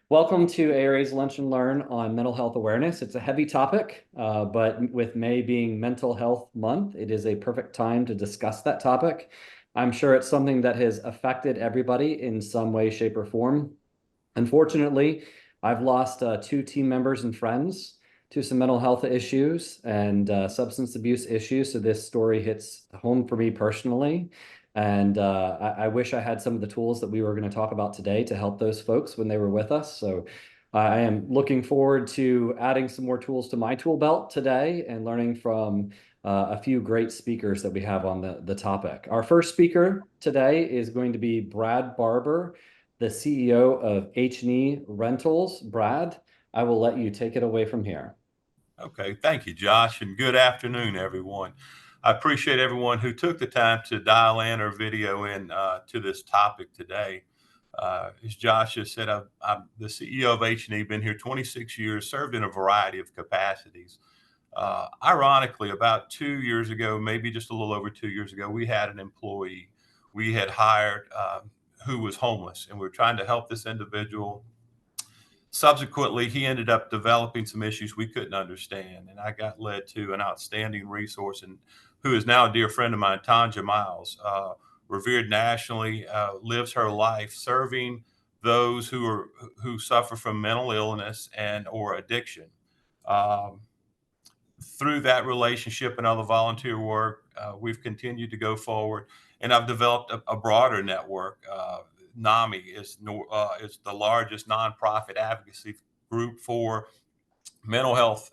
Welcome to ARA's Lunch and Learn on mental health awareness. It's a heavy topic, but with May being Mental Health Month, it is a perfect time to discuss that topic. I'm sure it's something that has affected everybody in some way, shape, or form. Unfortunately, I've lost two team members and friends to some mental health issues and substance abuse issues. So this story hits home for me personally. And I wish I had some of the tools that we were going to talk about today to help those folks when they were with us. So I am looking forward to adding some more tools to my tool belt today and learning from a few great speakers that we have on the topic. Our first speaker today is going to be Brad Barber, the CEO of H&E Rentals. Brad, I will let you take it away from here. Okay, thank you, Josh, and good afternoon, everyone. I appreciate everyone who took the time to dial in or video in to this topic today. As Josh has said, I'm the CEO of H&E, been here 26 years, served in a variety of capacities. Ironically, about 2 years ago, maybe just a little over 2 years ago, we had an employee we had hired who was homeless, and we were trying to help this individual. Subsequently, he ended up developing some issues we couldn't understand, and I got led to an outstanding resource, and who is now a dear friend of mine, Tanja Miles, revered nationally, lives her life serving those who suffer from mental illness and or addiction. Um, Through that relationship and other volunteer work, we've continued to go forward, and I've developed a broader network. NAMI is the largest nonprofit advocacy group for mental health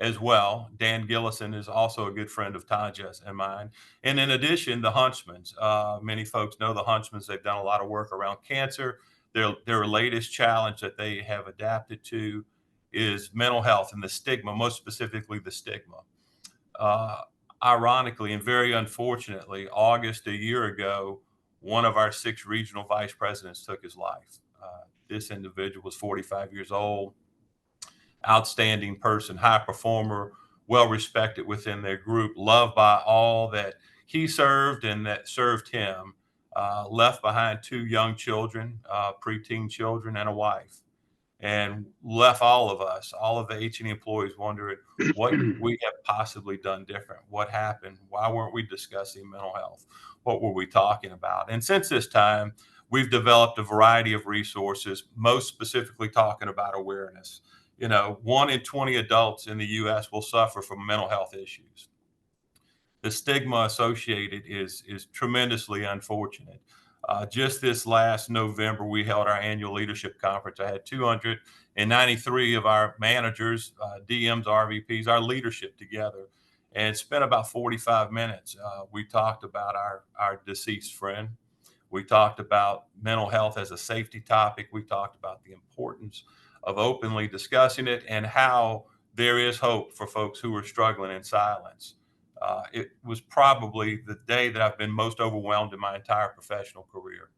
as well. Dan Gillison is also a good friend of Tanja's and mine. And in addition, the Huntsmans. Many folks know the Huntsmans. They've done a lot of work around cancer. Their latest challenge that they have adapted to is mental health and the stigma, most specifically the stigma. Uh, Ironically and very unfortunately, August a year ago, one of our six regional vice presidents took his life. This individual was 45 years old, outstanding person, high performer, well respected within their group, loved by all that he served and that served him. Left behind two young children, preteen children, and a wife, and left all of us, all of the H&E employees, wondering what we have possibly done different. What happened? Why weren't we discussing mental health? What were we talking about? And since this time, we've developed a variety of resources, most specifically talking about awareness. 1 in 20 adults in the U.S. will suffer from mental health issues. The stigma associated is tremendously unfortunate. Just this last November, we held our annual leadership conference. I had 293 of our managers, DMs, RVPs, our leadership together, and spent about 45 minutes. We talked about our deceased friend. We talked about mental health as a safety topic. We talked about the importance of openly discussing it and how there is hope for folks who are struggling in silence. It was probably the day that I've been most overwhelmed in my entire professional career.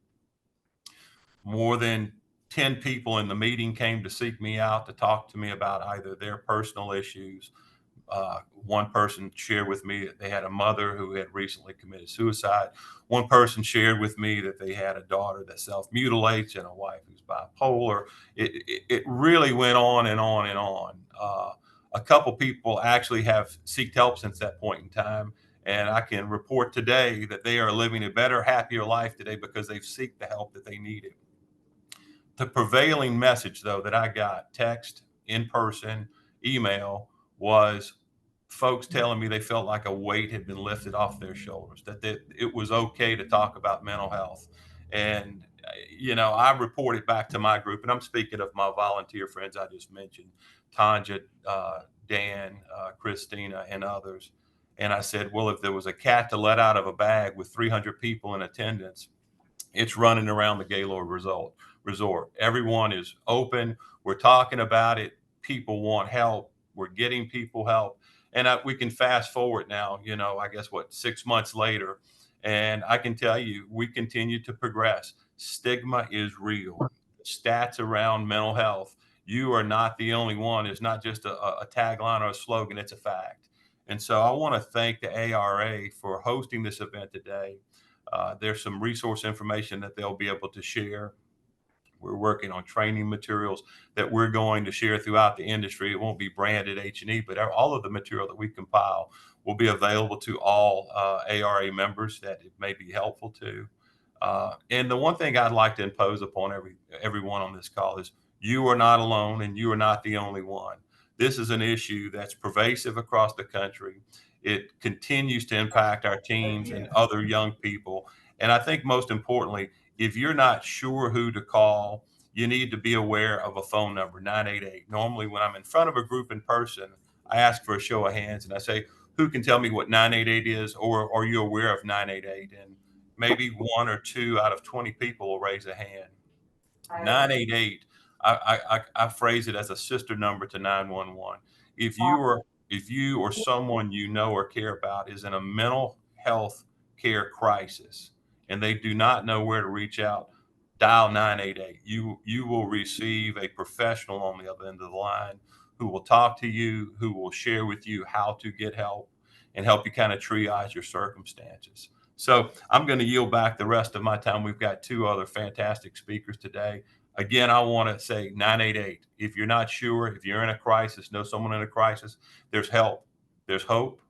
More than 10 people in the meeting came to seek me out to talk to me about either their personal issues. One person shared with me that they had a mother who had recently committed suicide. One person shared with me that they had a daughter that self-mutilates and a wife who's bipolar. It really went on and on and on. A couple people actually have sought help since that point in time. And I can report today that they are living a better, happier life today because they've sought the help that they needed. The prevailing message, though, that I got, text, in person, email, was folks telling me they felt like a weight had been lifted off their shoulders, that it was okay to talk about mental health. And, I reported back to my group, and I'm speaking of my volunteer friends I just mentioned, Tanja, Dan, Christina, and others. And I said, well, if there was a cat to let out of a bag with 300 people in attendance, it's running around the Gaylord Resort. Everyone is open. We're talking about it. People want help. We're getting people help. And we can fast forward now, I guess 6 months later. And I can tell you, we continue to progress. Stigma is real. Stats around mental health. You are not the only one. It's not just a tagline or a slogan, it's a fact. And so I want to thank the ARA for hosting this event today. There's some resource information that they'll be able to share. We're working on training materials that we're going to share throughout the industry. It won't be branded H&E, but all of the material that we compile will be available to all ARA members that it may be helpful to. And the one thing I'd like to impose upon everyone on this call is you are not alone and you are not the only one. This is an issue that's pervasive across the country. It continues to impact our teens and other young people. And I think most importantly, if you're not sure who to call, you need to be aware of a phone number, 988. Normally, when I'm in front of a group in person, I ask for a show of hands and I say, who can tell me what 988 is, or are you aware of 988? And maybe one or two out of 20 people will raise a hand. 988, I phrase it as a sister number to 911. If you or someone you know or care about is in a mental health care crisis and they do not know where to reach out, dial 988. You will receive a professional on the other end of the line who will talk to you, who will share with you how to get help and help you kind of triage your circumstances. So I'm going to yield back the rest of my time. We've got two other fantastic speakers today. Again, I want to say 988. If you're not sure, if you're in a crisis, know someone in a crisis, there's help, there's hope.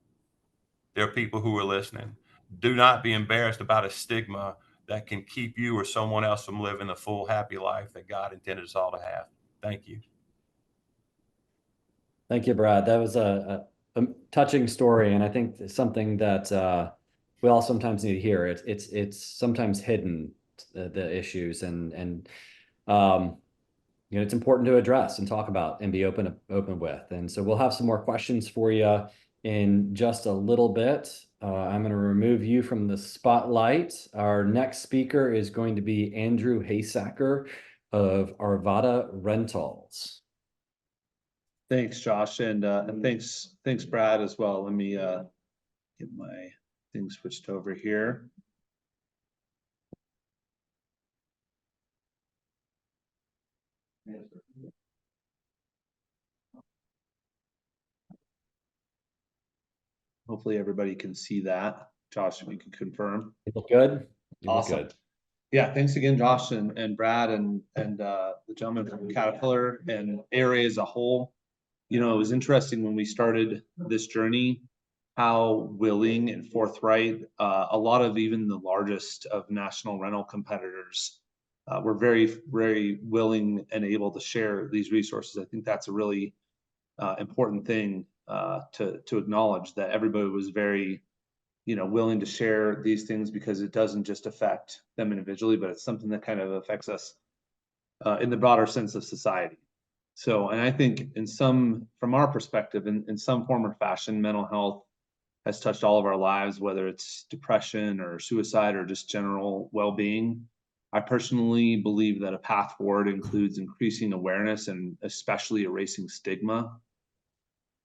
There are people who are listening. Do not be embarrassed about a stigma that can keep you or someone else from living the full, happy life that God intended us all to have. Thank you. Thank you, Brad. That was a touching story, and I think it's something that we all sometimes need to hear. It's sometimes hidden, the issues, and it's important to address and talk about and be open with. And so we'll have some more questions for you in just a little bit. I'm going to remove you from the spotlight. Our next speaker is going to be Andrew Haysacker of ARA Rentals. Thanks, Josh, and thanks, Brad, as well. Let me get my thing switched over here. Hopefully everybody can see that. Josh, if you can confirm. You look good. Awesome. Look good. Yeah, thanks again, Josh and Brad and the gentleman from Caterpillar and ARA as a whole. It was interesting when we started this journey, how willing and forthright a lot of even the largest of national rental competitors were very, very willing and able to share these resources. I think that's a really important thing to acknowledge, that everybody was very, willing to share these things, because it doesn't just affect them individually, but it's something that kind of affects us in the broader sense of society. So, and I think from our perspective, in some form or fashion, mental health has touched all of our lives, whether it's depression or suicide or just general well-being. I personally believe that a path forward includes increasing awareness and especially erasing stigma.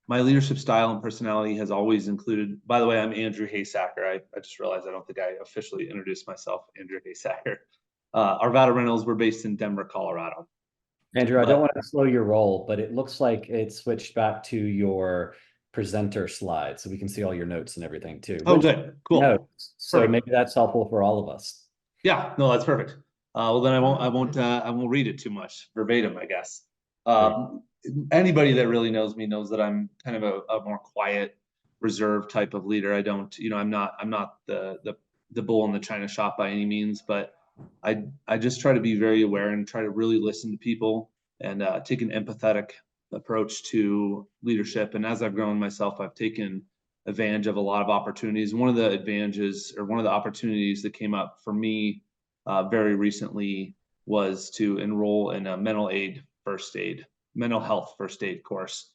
My leadership style and personality has always included, by the way, I'm Andrew Haysacker. I just realized I don't think I officially introduced myself, Andrew Haysacker. Arvada Rentals, we're based in Denver, Colorado. Andrew, I don't want to slow your roll, but it looks like it switched back to your presenter slide, so we can see all your notes and everything too. Oh, good, cool. Notes. So Perfect. maybe that's helpful for all of us. Yeah, no, that's perfect. Well, then I won't read it too much verbatim, I guess. Anybody that really knows me knows that I'm kind of a more quiet, reserved type of leader. I don't, I'm not the bull in the china shop by any means, but I just try to be very aware and try to really listen to people and take an empathetic approach to leadership. And as I've grown myself, I've taken advantage of a lot of opportunities. One of the advantages, or one of the opportunities that came up for me very recently, was to enroll in a mental health first aid course.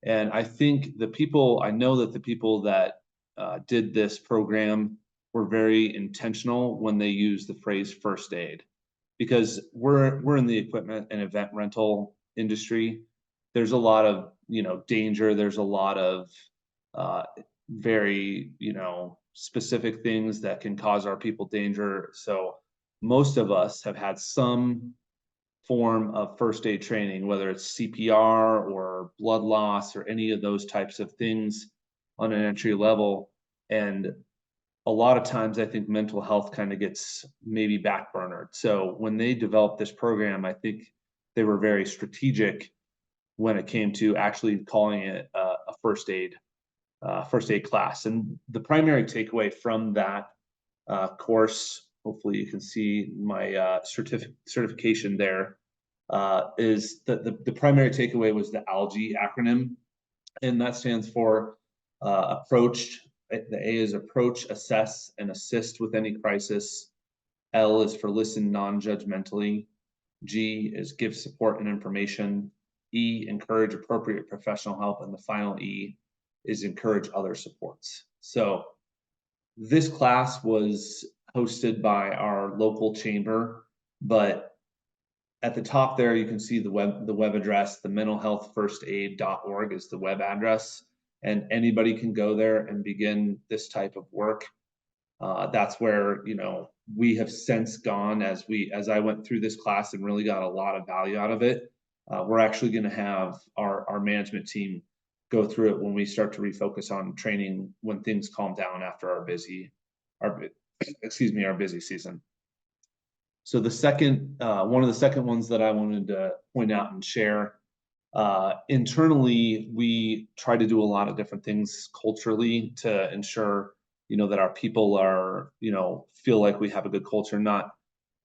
And I think I know that the people that did this program were very intentional when they used the phrase first aid, because we're in the equipment and event rental industry. There's a lot of, danger. There's a lot of very, specific things that can cause our people danger. So most of us have had some form of first aid training, whether it's CPR or blood loss or any of those types of things on an entry level. And a lot of times I think mental health kind of gets maybe backburnered. So when they developed this program, I think they were very strategic when it came to actually calling it a first aid class. And the primary takeaway from that course, hopefully you can see my certification there, is that the primary takeaway was the ALGE acronym, and that stands for approach. The A is approach, assess, and assist with any crisis. L is for listen non-judgmentally. G is give support and information. E, encourage appropriate professional help. And the final E is encourage other supports. So this class was hosted by our local chamber, but at the top there, you can see the web address, the mentalhealthfirstaid.org is the web address, and anybody can go there and begin this type of work. That's where, you know, we have since gone as I went through this class and really got a lot of value out of it. We're actually going to have our management team go through it when we start to refocus on training when things calm down after our busy season. So the second, one of the second ones that I wanted to point out and share, internally, we try to do a lot of different things culturally to ensure, you know, that our people are, you know, feel like we have a good culture, not,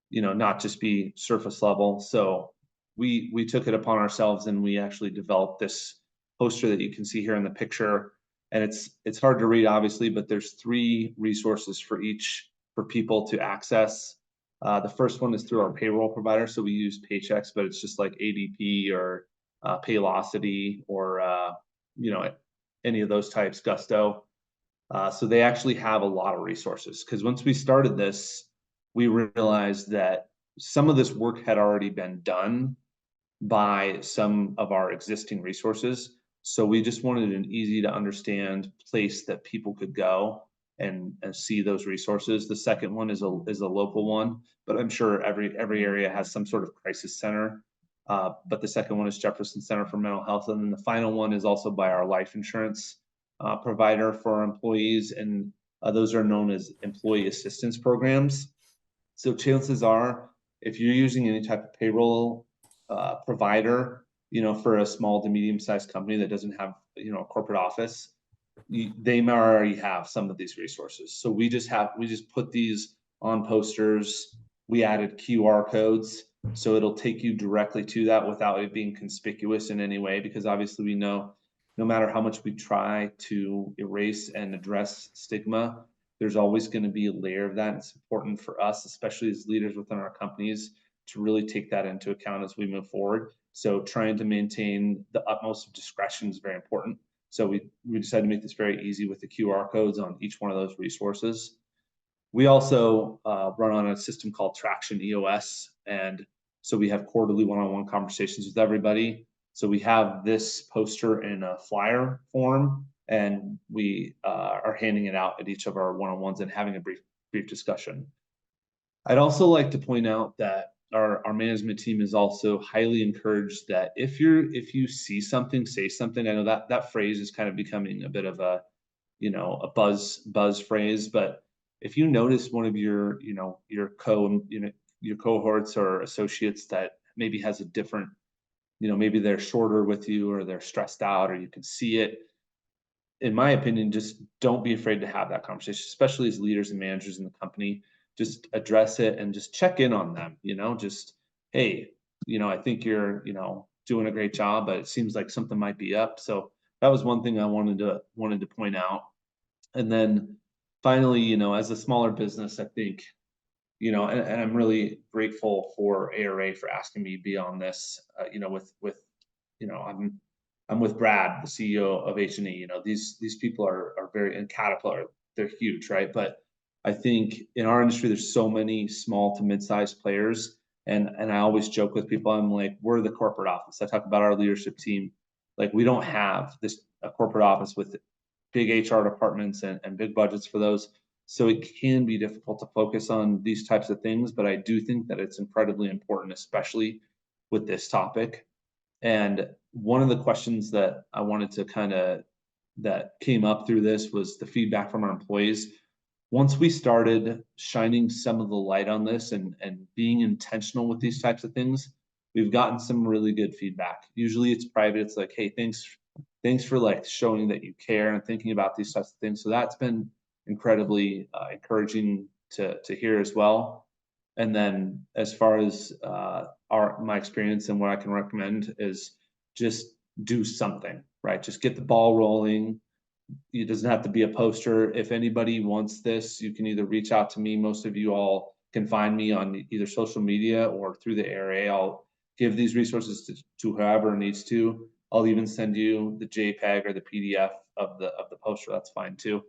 you know, not just be surface level. So we took it upon ourselves and we actually developed this poster that you can see here in the picture. And it's hard to read, obviously, but there's 3 resources for people to access. The first one is through our payroll provider. So we use Paychex, but it's just like ADP or Paylocity or, you know, any of those types, Gusto. So they actually have a lot of resources, because once we started this, we realized that some of this work had already been done by some of our existing resources. So we just wanted an easy to understand place that people could go and see those resources. The second one is a local one, but I'm sure every area has some sort of crisis center. But the second one is Jefferson Center for Mental Health. And then the final one is also by our life insurance provider for our employees. And those are known as employee assistance programs. So chances are, if you're using any type of payroll provider, you know, for a small to medium-sized company that doesn't have, you know, a corporate office, they may already have some of these resources. So we just put these on posters. We added QR codes, so it'll take you directly to that without it being conspicuous in any way, because obviously we know no matter how much we try to erase and address stigma, there's always going to be a layer of that. It's important for us, especially as leaders within our companies, to really take that into account as we move forward. So trying to maintain the utmost of discretion is very important. So we decided to make this very easy with the QR codes on each one of those resources. We also run on a system called Traction EOS. And so we have quarterly one-on-one conversations with everybody. So we have this poster in a flyer form, and we are handing it out at each of our one-on-ones and having a brief discussion. I'd also like to point out that our management team is also highly encouraged that if you see something, say something. I know that phrase is kind of becoming a bit of a, you know, a buzz phrase, but if you notice one of your, you know, your cohorts or associates that maybe has a different, you know, maybe they're shorter with you or they're stressed out or you can see it, in my opinion, just don't be afraid to have that conversation, especially as leaders and managers in the company. Just address it and just check in on them, you know, just, hey, you know, I think you're, you know, doing a great job, but it seems like something might be up. So that was one thing I wanted to point out. And then finally, you know, as a smaller business, I think, you know, and I'm really grateful for ARA for asking me to be on this, you know, with, you know, I'm with Brad, the CEO of H&E. You know, these people are very, in Caterpillar, they're huge, right? But I think in our industry, there's so many small to mid-sized players. And I always joke with people, I'm like, we're the corporate office. I talk about our leadership team. Like, we don't have a corporate office with big HR departments and big budgets for those. So it can be difficult to focus on these types of things, but I do think that it's incredibly important, especially with this topic. And one of the questions that I wanted to that came up through this was the feedback from our employees. once we started shining some of the light on this and being intentional with these types of things, we've gotten some really good feedback. Usually it's private. It's like, hey, thanks for like showing that you care and thinking about these types of things. So that's been incredibly encouraging to hear as well. And then as far as my experience and what I can recommend is just do something, right? Just get the ball rolling. It doesn't have to be a poster. If anybody wants this, you can either reach out to me. Most of you all can find me on either social media or through the ARA. I'll give these resources to whoever needs to. I'll even send you the JPEG or the PDF of the poster. That's fine too.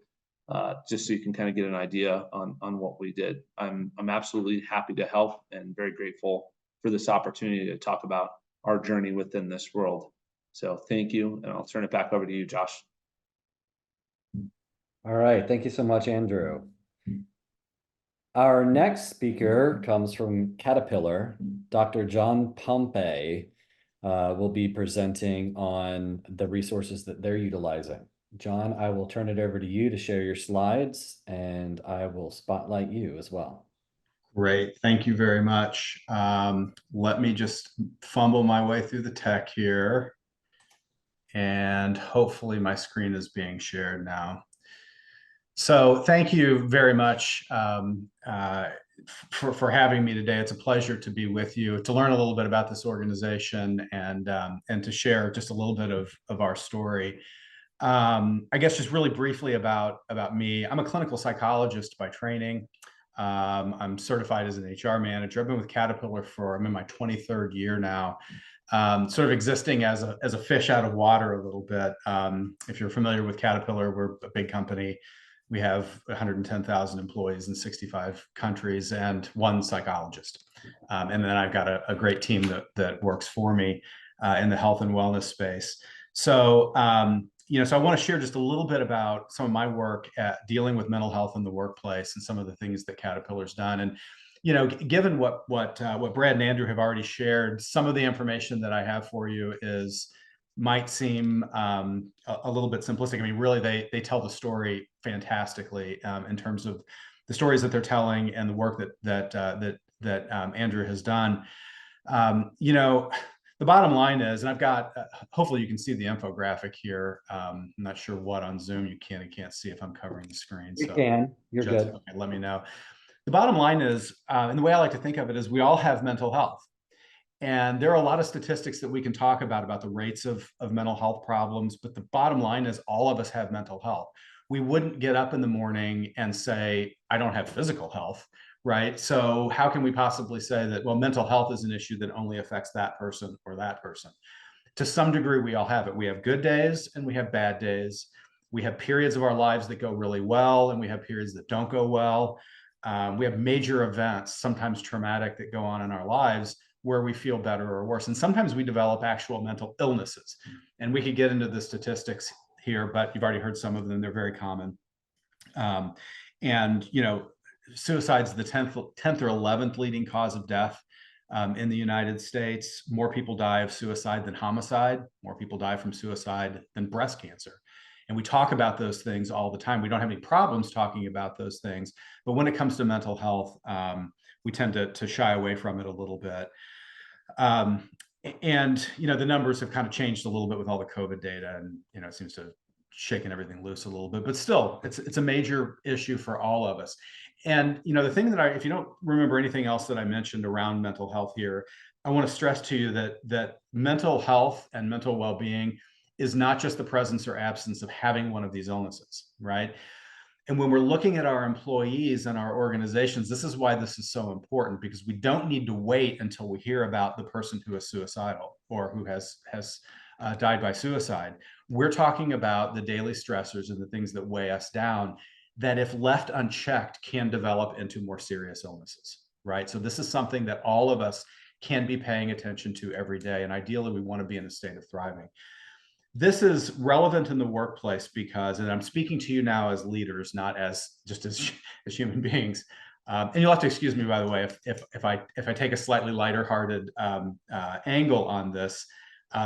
Just so you can kind of get an idea on what we did. I'm absolutely happy to help and very grateful for this opportunity to talk about our journey within this world. So thank you, and I'll turn it back over to you, Josh. All right, thank you so much, Andrew. Our next speaker comes from Caterpillar. Dr. John Pompey will be presenting on the resources that they're utilizing. John, I will turn it over to you to share your slides, and I will spotlight you as well. Great, thank you very much. Let me just fumble my way through the tech here. And hopefully my screen is being shared now. So thank you very much for having me today. It's a pleasure to be with you, to learn a little bit about this organization and to share just a little bit of our story. I guess just really briefly about me. I'm a clinical psychologist by training. I'm certified as an HR manager. I've been with Caterpillar I'm in my 23rd year now. Sort of existing as a fish out of water a little bit. If you're familiar with Caterpillar, we're a big company. We have 110,000 employees in 65 countries and one psychologist. And then I've got a great team that works for me in the health and wellness space. So, so I want to share just a little bit about some of my work at dealing with mental health in the workplace and some of the things that Caterpillar's done. And given what Brad and Andrew have already shared, some of the information that I have for you might seem a little bit simplistic. I mean, really, they tell the story fantastically in terms of the stories that they're telling and the work that Andrew has done. The bottom line is, and I've got, hopefully you can see the infographic here. I'm not sure what on Zoom you can and can't see if I'm covering the screen. You can, you're good. Okay, let me know. The bottom line is, and the way I like to think of it is we all have mental health. And there are a lot of statistics that we can talk about the rates of mental health problems. But the bottom line is all of us have mental health. We wouldn't get up in the morning and say, I don't have physical health, right? So how can we possibly say that, well, mental health is an issue that only affects that person or that person? To some degree, we all have it. We have good days and we have bad days. We have periods of our lives that go really well and we have periods that don't go well. We have major events, sometimes traumatic, that go on in our lives where we feel better or worse. And sometimes we develop actual mental illnesses. And we could get into the statistics here, but you've already heard some of them. They're very common. Suicide is the 10th or 11th leading cause of death in the United States. More people die of suicide than homicide. More people die from suicide than breast cancer. And we talk about those things all the time. We don't have any problems talking about those things. But when it comes to mental health, we tend to shy away from it a little bit. The numbers have kind of changed a little bit with all the COVID data, and it seems to have shaken everything loose a little bit. But still, it's a major issue for all of us. And the thing that if you don't remember anything else that I mentioned around mental health here, I want to stress to you that mental health and mental well-being is not just the presence or absence of having one of these illnesses, right? And when we're looking at our employees and our organizations, this is why this is so important, because we don't need to wait until we hear about the person who is suicidal or who has died by suicide. We're talking about the daily stressors and the things that weigh us down that, if left unchecked, can develop into more serious illnesses, right? So this is something that all of us can be paying attention to every day. And ideally, we want to be in a state of thriving. This is relevant in the workplace because, and I'm speaking to you now as leaders, not as human beings. And you'll have to excuse me, by the way, if I take a slightly lighter-hearted angle on this.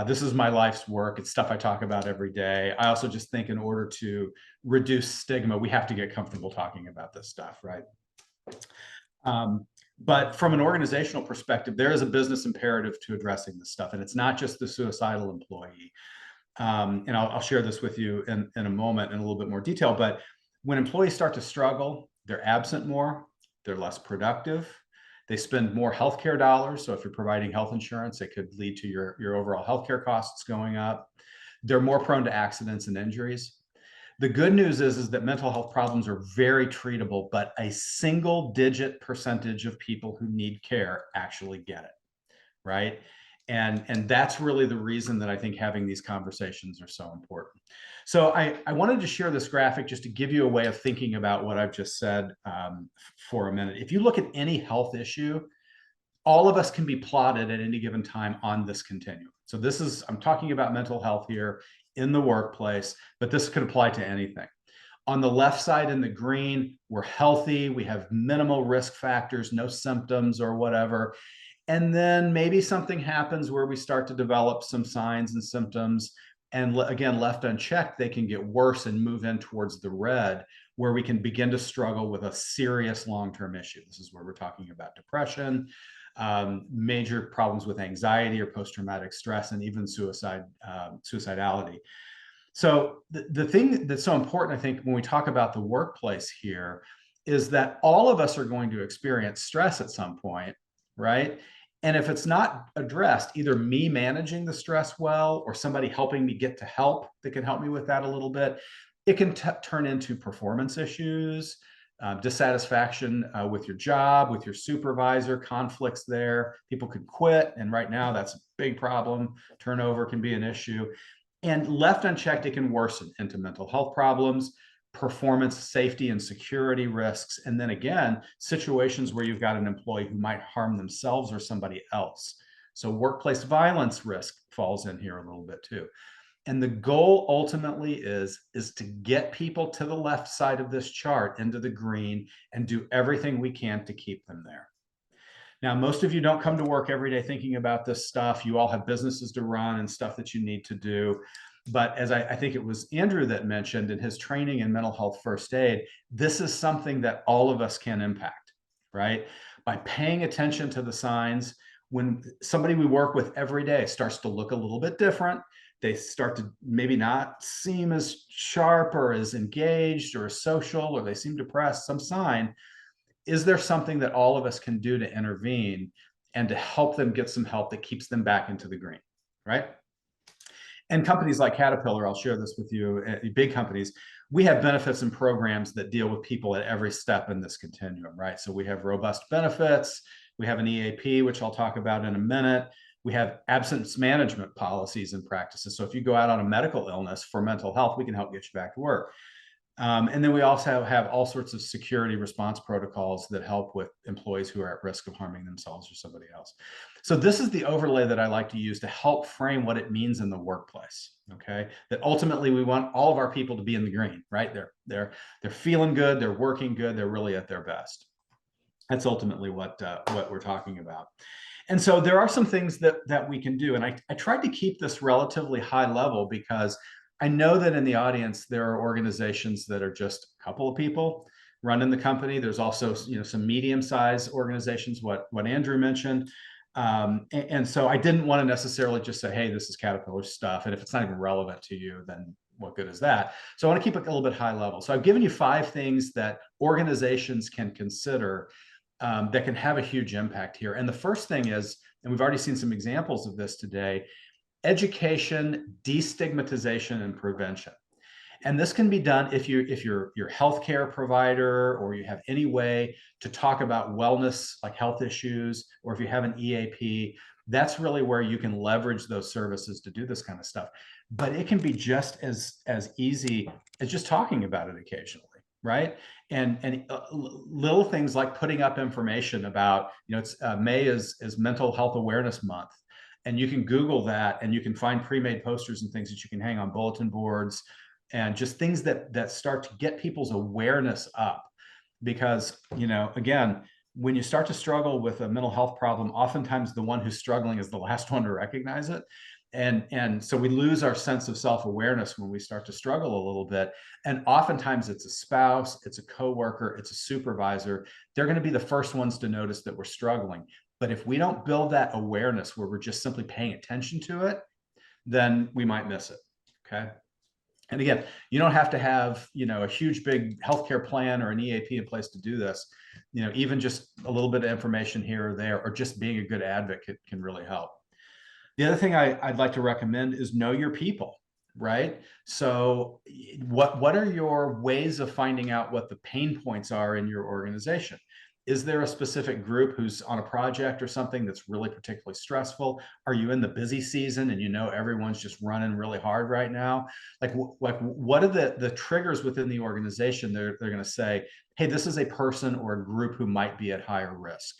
This is my life's work. It's stuff I talk about every day. I also just think in order to reduce stigma, we have to get comfortable talking about this stuff, right? But from an organizational perspective, there is a business imperative to addressing this stuff. And it's not just the suicidal employee. And I'll share this with you in a moment in a little bit more detail. But when employees start to struggle, they're absent more, they're less productive, they spend more healthcare dollars. So if you're providing health insurance, it could lead to your overall healthcare costs going up. They're more prone to accidents and injuries. The good news is that mental health problems are very treatable, but a single-digit percentage of people who need care actually get it, right? And that's really the reason that I think having these conversations are so important. So I wanted to share this graphic just to give you a way of thinking about what I've just said for a minute. If you look at any health issue, all of us can be plotted at any given time on this continuum. So this is, I'm talking about mental health here in the workplace, but this could apply to anything. On the left side in the green, we're healthy, we have minimal risk factors, no symptoms or whatever. And then maybe something happens where we start to develop some signs and symptoms. And again, left unchecked, they can get worse and move in towards the red, where we can begin to struggle with a serious long-term issue. This is where we're talking about depression, major problems with anxiety or post-traumatic stress, and even suicidality. So the thing that's so important, I think, when we talk about the workplace here, is that all of us are going to experience stress at some point, right? And if it's not addressed, either me managing the stress well or somebody helping me get to help that can help me with that a little bit, it can turn into performance issues, dissatisfaction with your job, with your supervisor, conflicts there. People could quit. And right now, that's a big problem. Turnover can be an issue. And left unchecked, it can worsen into mental health problems, performance, safety, and security risks. And then again, situations where you've got an employee who might harm themselves or somebody else. So workplace violence risk falls in here a little bit too. And the goal ultimately is to get people to the left side of this chart into the green and do everything we can to keep them there. Now, most of you don't come to work every day thinking about this stuff. You all have businesses to run and stuff that you need to do. But as I think it was Andrew that mentioned in his training in mental health first aid, this is something that all of us can impact, right? By paying attention to the signs, when somebody we work with every day starts to look a little bit different, they start to maybe not seem as sharp or as engaged or as social, or they seem depressed, some sign. Is there something that all of us can do to intervene and to help them get some help that keeps them back into the green, right? And companies like Caterpillar, I'll share this with you, big companies, we have benefits and programs that deal with people at every step in this continuum, right? So we have robust benefits, we have an EAP, which I'll talk about in a minute. We have absence management policies and practices. So if you go out on a medical illness for mental health, we can help get you back to work. And then we also have all sorts of security response protocols that help with employees who are at risk of harming themselves or somebody else. So this is the overlay that I like to use to help frame what it means in the workplace. Okay, that ultimately we want all of our people to be in the green, right? They're feeling good, they're working good, they're really at their best. That's ultimately what we're talking about. And so there are some things that we can do. And I tried to keep this relatively high level because I know that in the audience, there are organizations that are just a couple of people running the company. There's also, some medium-sized organizations, what Andrew mentioned. And so I didn't want to necessarily just say, hey, this is Caterpillar stuff. And if it's not even relevant to you, then what good is that? So I want to keep it a little bit high level. So I've given you 5 things that organizations can consider that can have a huge impact here. And the first thing is, and we've already seen some examples of this today, education, destigmatization, and prevention. And this can be done if you're your healthcare provider, or you have any way to talk about wellness, like health issues, or if you have an EAP, that's really where you can leverage those services to do this kind of stuff. But it can be just as easy as just talking about it occasionally, right? And little things like putting up information about, it's May is Mental Health Awareness Month. And you can Google that, and you can find pre-made posters and things that you can hang on bulletin boards, and just things that start to get people's awareness up. Because, again, when you start to struggle with a mental health problem, oftentimes the one who's struggling is the last one to recognize it. And so we lose our sense of self-awareness when we start to struggle a little bit. And oftentimes it's a spouse, it's a coworker, it's a supervisor. They're going to be the first ones to notice that we're struggling. But if we don't build that awareness where we're just simply paying attention to it, then we might miss it. Okay. And again, you don't have to have, a huge, big healthcare plan or an EAP in place to do this. Even just a little bit of information here or there, or just being a good advocate can really help. The other thing I'd like to recommend is know your people, right? So what are your ways of finding out what the pain points are in your organization? Is there a specific group who's on a project or something that's really particularly stressful? Are you in the busy season and everyone's just running really hard right now? Like what are the triggers within the organization they're going to say, hey, this is a person or a group who might be at higher risk?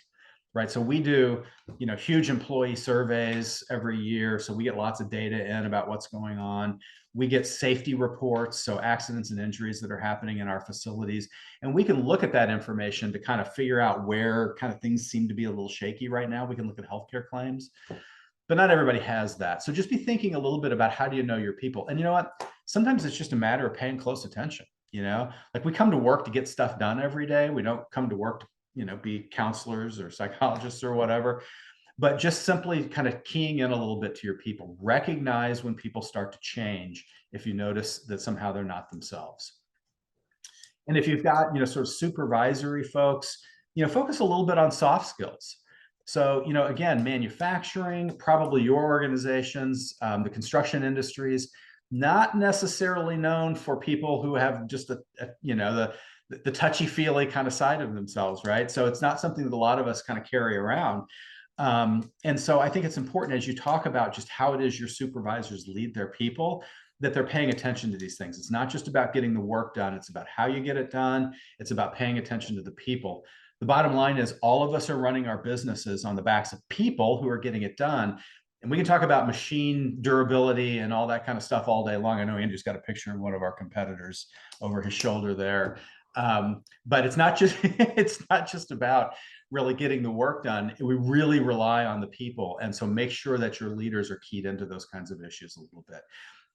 Right. So we do, huge employee surveys every year. So we get lots of data in about what's going on. We get safety reports, so accidents and injuries that are happening in our facilities. And we can look at that information to kind of figure out where kind of things seem to be a little shaky right now. We can look at healthcare claims, but not everybody has that. So just be thinking a little bit about how do you know your people? And you know what? Sometimes it's just a matter of paying close attention. Like we come to work to get stuff done every day. We don't come to work to be counselors or psychologists or whatever, but just simply kind of keying in a little bit to your people. Recognize when people start to change if you notice that somehow they're not themselves. And if you've got, sort of supervisory folks, focus a little bit on soft skills. So, again, manufacturing, probably your organizations, the construction industries, not necessarily known for people who have just the touchy-feely kind of side of themselves, right? So it's not something that a lot of us kind of carry around. And so I think it's important as you talk about just how it is your supervisors lead their people, that they're paying attention to these things. It's not just about getting the work done. It's about how you get it done. It's about paying attention to the people. The bottom line is all of us are running our businesses on the backs of people who are getting it done. And we can talk about machine durability and all that kind of stuff all day long. I know Andrew's got a picture of one of our competitors over his shoulder there. But it's not just about really getting the work done. We really rely on the people. And so make sure that your leaders are keyed into those kinds of issues a little bit.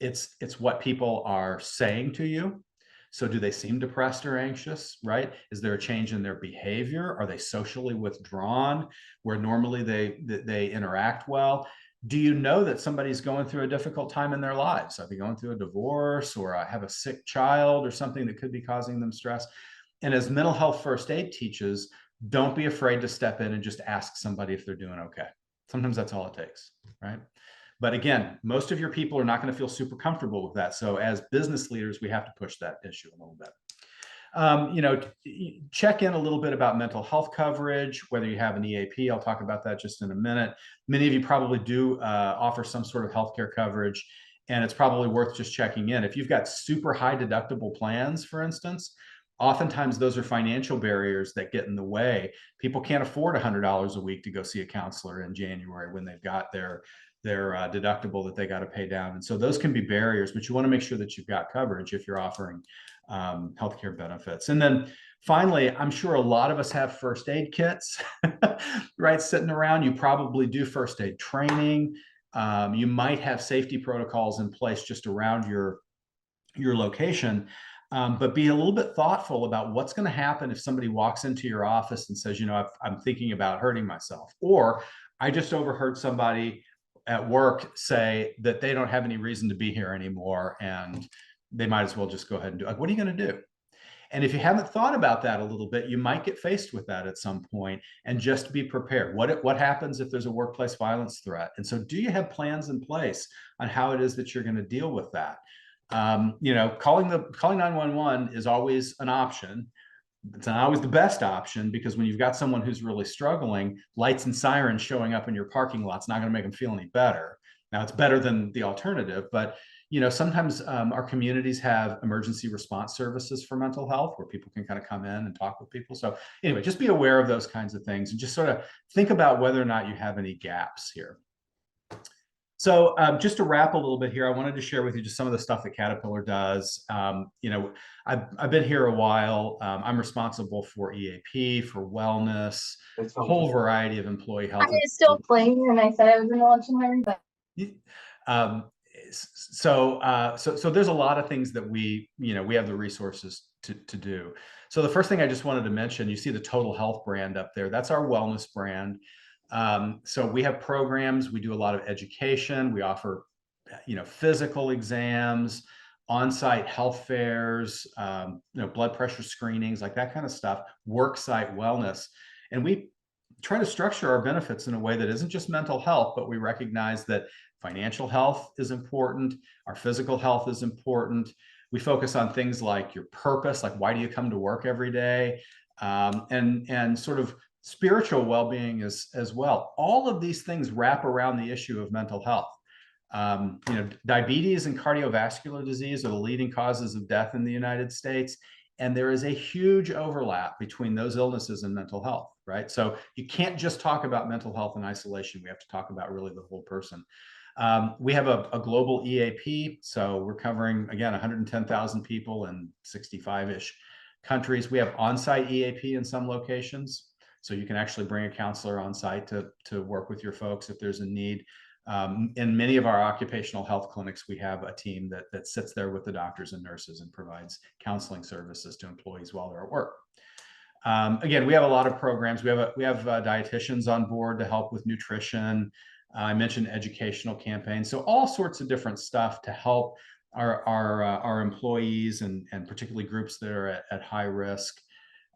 It's what people are saying to you. So do they seem depressed or anxious, right? Is there a change in their behavior? Are they socially withdrawn where normally they interact well? Do you know that somebody's going through a difficult time in their lives? Are they going through a divorce or have a sick child or something that could be causing them stress? And as mental health first aid teaches, don't be afraid to step in and just ask somebody if they're doing okay. Sometimes that's all it takes, right? But again, most of your people are not going to feel super comfortable with that. So as business leaders, we have to push that issue a little bit. Check in a little bit about mental health coverage, whether you have an EAP. I'll talk about that just in a minute. Many of you probably do offer some sort of healthcare coverage, and it's probably worth just checking in. If you've got super high deductible plans, for instance, oftentimes those are financial barriers that get in the way. People can't afford $100 a week to go see a counselor in January when they've got their deductible that they got to pay down. And so those can be barriers, but you want to make sure that you've got coverage if you're offering healthcare benefits. And then finally, I'm sure a lot of us have first aid kits, right, sitting around. You probably do first aid training. You might have safety protocols in place just around your location. But be a little bit thoughtful about what's going to happen if somebody walks into your office and says, I'm thinking about hurting myself. Or I just overheard somebody at work say that they don't have any reason to be here anymore and they might as well just go ahead and do it. Like, what are you going to do? And if you haven't thought about that a little bit, you might get faced with that at some point, and just be prepared. What happens if there's a workplace violence threat? And so do you have plans in place on how it is that you're going to deal with that? Calling 911 is always an option. It's not always the best option, because when you've got someone who's really struggling, lights and sirens showing up in your parking lot's not going to make them feel any better. Now, it's better than the alternative, but sometimes our communities have emergency response services for mental health where people can kind of come in and talk with people. So anyway, just be aware of those kinds of things and just sort of think about whether or not you have any gaps here. So just to wrap a little bit here, I wanted to share with you just some of the stuff that Caterpillar does. I've been here a while. I'm responsible for EAP, for wellness, a whole variety of employee health. I was still playing, and I said I was in the lunch and learn, but So there's a lot of things that we have the resources to do. So the first thing I just wanted to mention, you see the Total Health brand up there. That's our wellness brand. So we have programs. We do a lot of education. We offer, physical exams, on-site health fairs, blood pressure screenings, like that kind of stuff, worksite wellness. And we try to structure our benefits in a way that isn't just mental health, but we recognize that financial health is important, our physical health is important. We focus on things like your purpose, like why do you come to work every day, and sort of spiritual well-being as well. All of these things wrap around the issue of mental health. Diabetes and cardiovascular disease are the leading causes of death in the United States. And there is a huge overlap between those illnesses and mental health, right? So you can't just talk about mental health in isolation. We have to talk about really the whole person. We have a global EAP. So we're covering, again, 110,000 people in 65-ish countries. We have on-site EAP in some locations. So you can actually bring a counselor on site to work with your folks if there's a need. In many of our occupational health clinics, we have a team that sits there with the doctors and nurses and provides counseling services to employees while they're at work. Again, we have a lot of programs. We have dietitians on board to help with nutrition. I mentioned educational campaigns. So all sorts of different stuff to help our employees and particularly groups that are at high risk.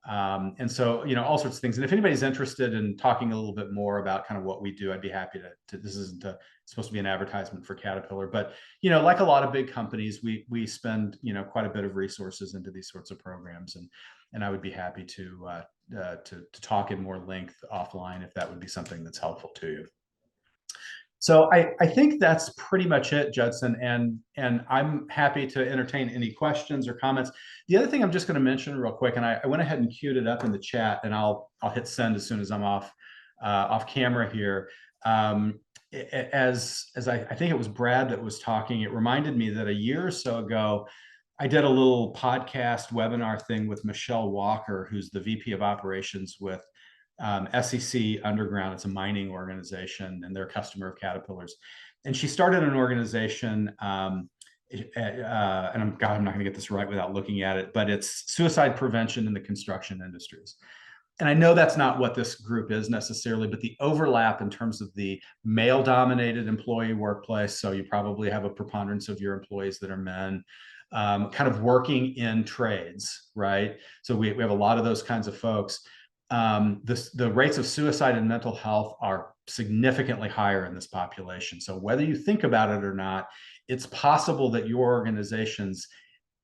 And so, all sorts of things. And if anybody's interested in talking a little bit more about kind of what we do, I'd be happy to this isn't supposed to be an advertisement for Caterpillar, but, like a lot of big companies, we spend, quite a bit of resources into these sorts of programs. And I would be happy to talk in more length offline if that would be something that's helpful to you. So I think that's pretty much it, Judson, and I'm happy to entertain any questions or comments. The other thing I'm just going to mention real quick, and I went ahead and queued it up in the chat, and I'll hit send as soon as I'm off camera here. As I think it was Brad that was talking, it reminded me that a year or so ago, I did a little podcast webinar thing with Michelle Walker, who's the VP of Operations with SEC Underground. It's a mining organization, and they're a customer of Caterpillar's. And she started an organization, and I'm not going to get this right without looking at it, but it's suicide prevention in the construction industries. And I know that's not what this group is necessarily, but the overlap in terms of the male-dominated employee workplace, so you probably have a preponderance of your employees that are men, kind of working in trades, right? So we have a lot of those kinds of folks. The rates of suicide and mental health are significantly higher in this population. So whether you think about it or not, it's possible that your organizations,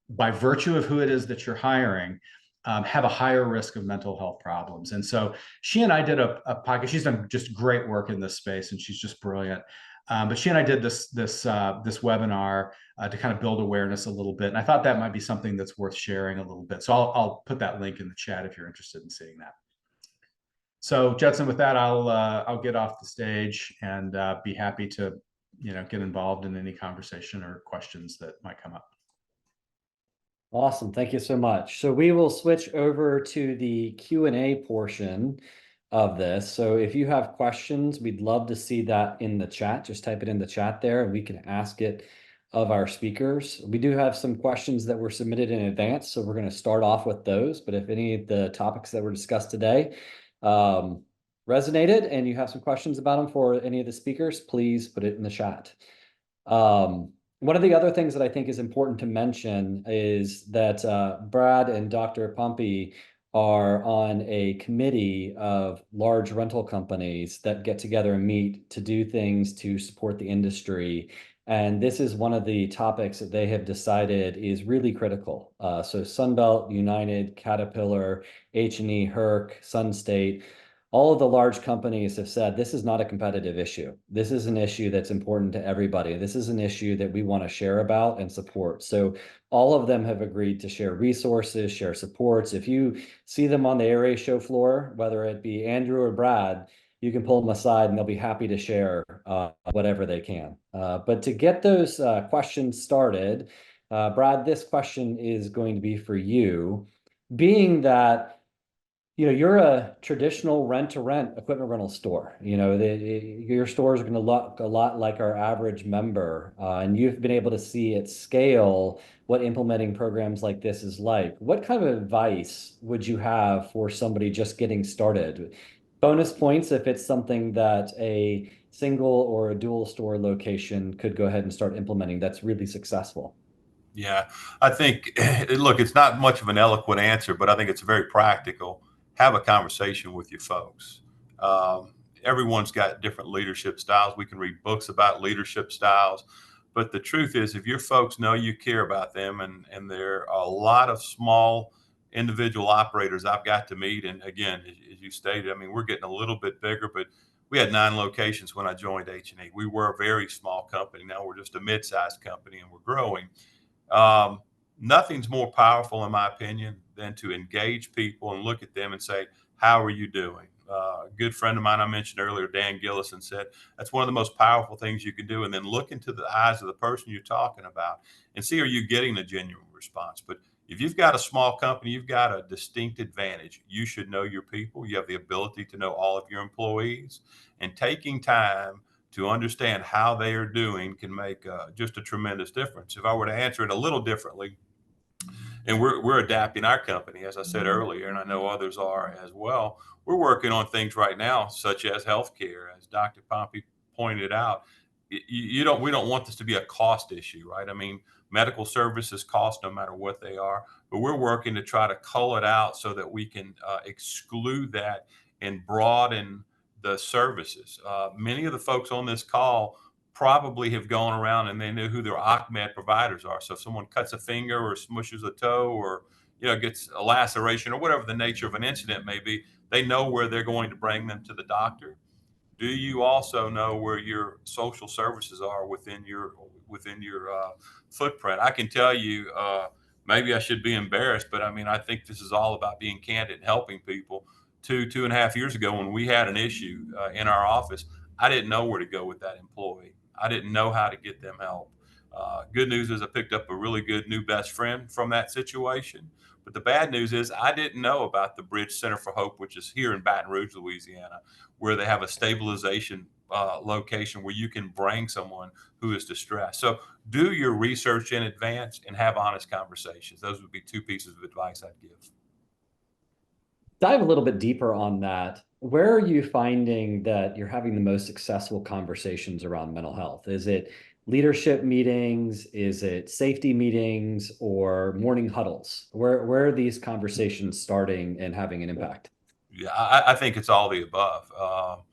by virtue of who it is that you're hiring, have a higher risk of mental health problems. And so she and I did a podcast. She's done just great work in this space, and she's just brilliant. But she and I did this webinar to kind of build awareness a little bit. And I thought that might be something that's worth sharing a little bit. So I'll put that link in the chat if you're interested in seeing that. So Judson, with that, I'll get off the stage and be happy to get involved in any conversation or questions that might come up. Awesome. Thank you so much. So we will switch over to the Q&A portion of this. So if you have questions, we'd love to see that in the chat. Just type it in the chat there and we can ask it of our speakers. We do have some questions that were submitted in advance, so we're going to start off with those. But if any of the topics that were discussed today resonated and you have some questions about them for any of the speakers, please put it in the chat. One of the other things that I think is important to mention is that Brad and Dr. Pompey are on a committee of large rental companies that get together and meet to do things to support the industry. And this is one of the topics that they have decided is really critical. So Sunbelt, United, Caterpillar, H&E, Herc, Sunstate, all of the large companies have said this is not a competitive issue. This is an issue that's important to everybody. This is an issue that we want to share about and support. So all of them have agreed to share resources, share supports. If you see them on the ARA show floor, whether it be Andrew or Brad, you can pull them aside and they'll be happy to share whatever they can. But to get those questions started, Brad, this question is going to be for you. Being that You're a traditional rent-to-rent equipment rental store. Your stores are going to look a lot like our average member, and you've been able to see at scale what implementing programs like this is like. What kind of advice would you have for somebody just getting started? Bonus points if it's something that a single or a dual store location could go ahead and start implementing that's really successful. Yeah, I think, look, it's not much of an eloquent answer, but I think it's very practical. Have a conversation with your folks. Everyone's got different leadership styles. We can read books about leadership styles, but the truth is, if your folks know you care about them, and there are a lot of small individual operators I've got to meet, and again, as you stated, I mean, we're getting a little bit bigger, but we had 9 locations when I joined H&E. We were a very small company. Now we're just a mid-sized company, and we're growing. um, Nothing's more powerful, in my opinion, than to engage people and look at them and say, "How are you doing?" A good friend of mine I mentioned earlier, Dan Gillison, said that's one of the most powerful things you can do. And then look into the eyes of the person you're talking about and see, are you getting a genuine response? But if you've got a small company, you've got a distinct advantage. You should know your people. You have the ability to know all of your employees, and taking time to understand how they are doing can make just a tremendous difference. If I were to answer it a little differently, and we're adapting our company, as I said earlier, and I know others are as well. We're working on things right now, such as healthcare, as Dr. Pompey pointed out. We don't want this to be a cost issue, right? I mean, medical services cost no matter what they are, but we're working to try to cull it out so that we can exclude that and broaden the services. Many of the folks on this call probably have gone around and they know who their Ahmed providers are. So if someone cuts a finger or smushes a toe, or gets a laceration or whatever the nature of an incident may be, they know where they're going to bring them to the doctor. Do you also know where your social services are within your footprint? I can tell you, maybe I should be embarrassed, but I mean, I think this is all about being candid and helping people. 2.5 years ago, when we had an issue in our office, I didn't know where to go with that employee. I didn't know how to get them help. Good news is I picked up a really good new best friend from that situation. But the bad news is I didn't know about the Bridge Center for Hope, which is here in Baton Rouge, Louisiana, where they have a stabilization location where you can bring someone who is distressed. So do your research in advance and have honest conversations. Those would be 2 pieces of advice I'd give. Dive a little bit deeper on that. Where are you finding that you're having the most successful conversations around mental health? Is it leadership meetings? Is it safety meetings or morning huddles? Where are these conversations starting and having an impact? Yeah, I think it's all the above.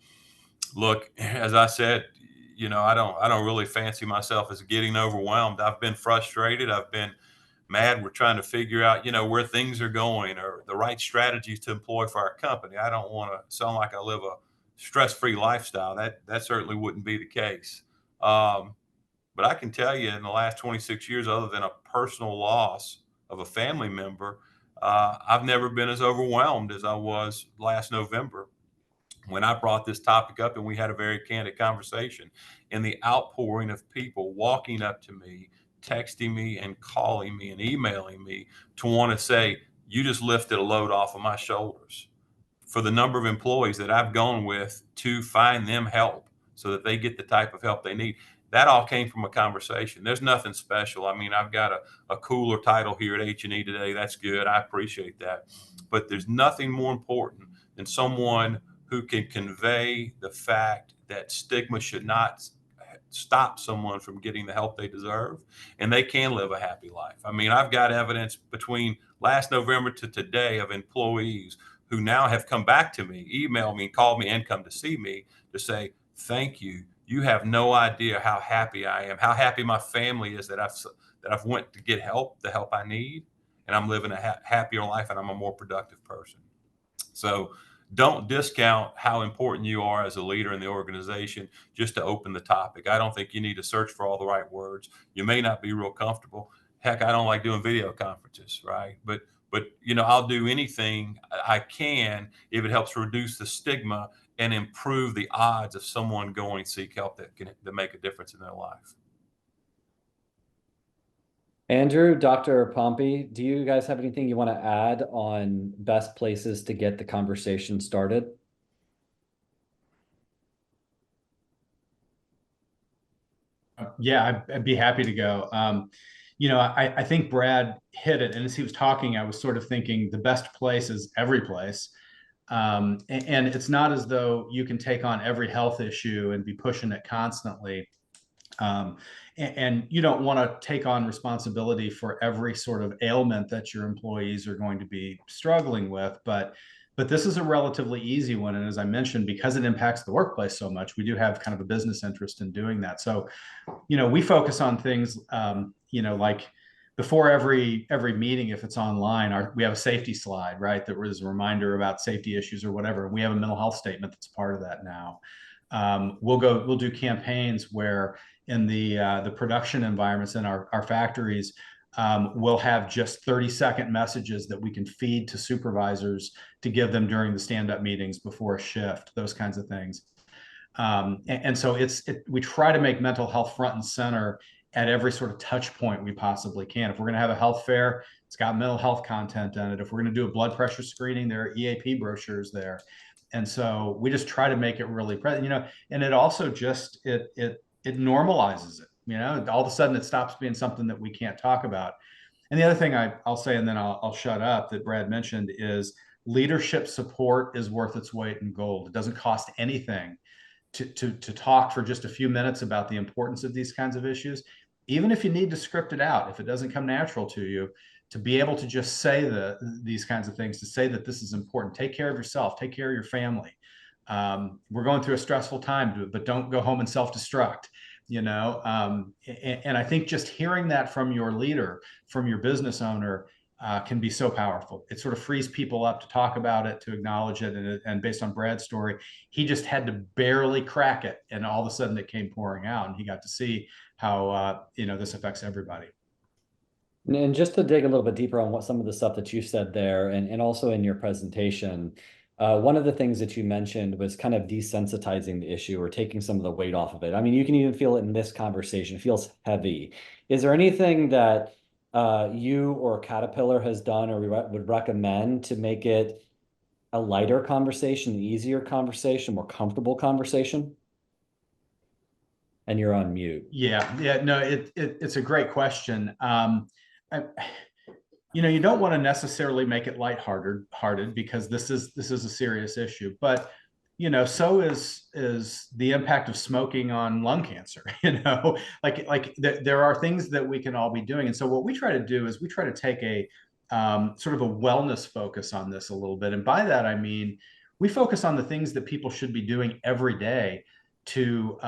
Look, as I said, I don't really fancy myself as getting overwhelmed. I've been frustrated. I've been mad. We're trying to figure out, where things are going or the right strategies to employ for our company. I don't want to sound like I live a stress-free lifestyle. That certainly wouldn't be the case. Um, but I can tell you, in the last 26 years, other than a personal loss of a family member, I've never been as overwhelmed as I was last November when I brought this topic up and we had a very candid conversation, and the outpouring of people walking up to me, texting me and calling me and emailing me to want to say, "You just lifted a load off of my shoulders." For the number of employees that I've gone with to find them help so that they get the type of help they need. That all came from a conversation. There's nothing special. I mean, I've got a cooler title here at H&E today. That's good. I appreciate that. But there's nothing more important than someone who can convey the fact that stigma should not stop someone from getting the help they deserve, and they can live a happy life. I mean, I've got evidence between last November to today of employees who now have come back to me, email me, call me, and come to see me to say, "Thank you. You have no idea how happy I am, how happy my family is that I've went to get help, the help I need, and I'm living a happier life, and I'm a more productive person." So don't discount how important you are as a leader in the organization just to open the topic. I don't think you need to search for all the right words. You may not be real comfortable. Heck, I don't like doing video conferences, right? But I'll do anything I can if it helps reduce the stigma and improve the odds of someone going to seek help that make a difference in their life. Andrew, Dr. Pompey, do you guys have anything you want to add on best places to get the conversation started? Yeah, I'd be happy to go. I think Brad hit it, and as he was talking, I was sort of thinking the best place is every place. And it's not as though you can take on every health issue and be pushing it constantly. And you don't want to take on responsibility for every sort of ailment that your employees are going to be struggling with, but this is a relatively easy one. And as I mentioned, because it impacts the workplace so much, we do have kind of a business interest in doing that. So we focus on things, like before every meeting, if it's online, we have a safety slide, right? That was a reminder about safety issues or whatever. We have a mental health statement that's part of that now. We'll do campaigns where in the production environments in our factories, we'll have just 30-second messages that we can feed to supervisors to give them during the stand-up meetings before a shift, those kinds of things. And so we try to make mental health front and center at every sort of touch point we possibly can. If we're going to have a health fair, it's got mental health content in it. If we're going to do a blood pressure screening, there are EAP brochures there. And so we just try to make it really present, and it also just, it normalizes it, all of a sudden it stops being something that we can't talk about. And the other thing I'll say, and then I'll shut up, that Brad mentioned is leadership support is worth its weight in gold. It doesn't cost anything to talk for just a few minutes about the importance of these kinds of issues, even if you need to script it out, if it doesn't come natural to you, to be able to just say these kinds of things, to say that this is important. Take care of yourself, take care of your family. We're going through a stressful time, but don't go home and self-destruct. And I think just hearing that from your leader, from your business owner, can be so powerful. It sort of frees people up to talk about it, to acknowledge it. And based on Brad's story, he just had to barely crack it, and all of a sudden it came pouring out, and he got to see how this affects everybody. And just to dig a little bit deeper on what some of the stuff that you said there, and also in your presentation, one of the things that you mentioned was kind of desensitizing the issue or taking some of the weight off of it. I mean, you can even feel it in this conversation. It feels heavy. Is there anything that you or Caterpillar has done or would recommend to make it a lighter conversation, an easier conversation, more comfortable conversation? And you're on mute. Yeah, no, it's a great question. You don't want to necessarily make it lighthearted because this is a serious issue, but so is the impact of smoking on lung cancer. There are things that we can all be doing, and so what we try to do is we try to take a sort of a wellness focus on this a little bit, and by that I mean we focus on the things that people should be doing every day to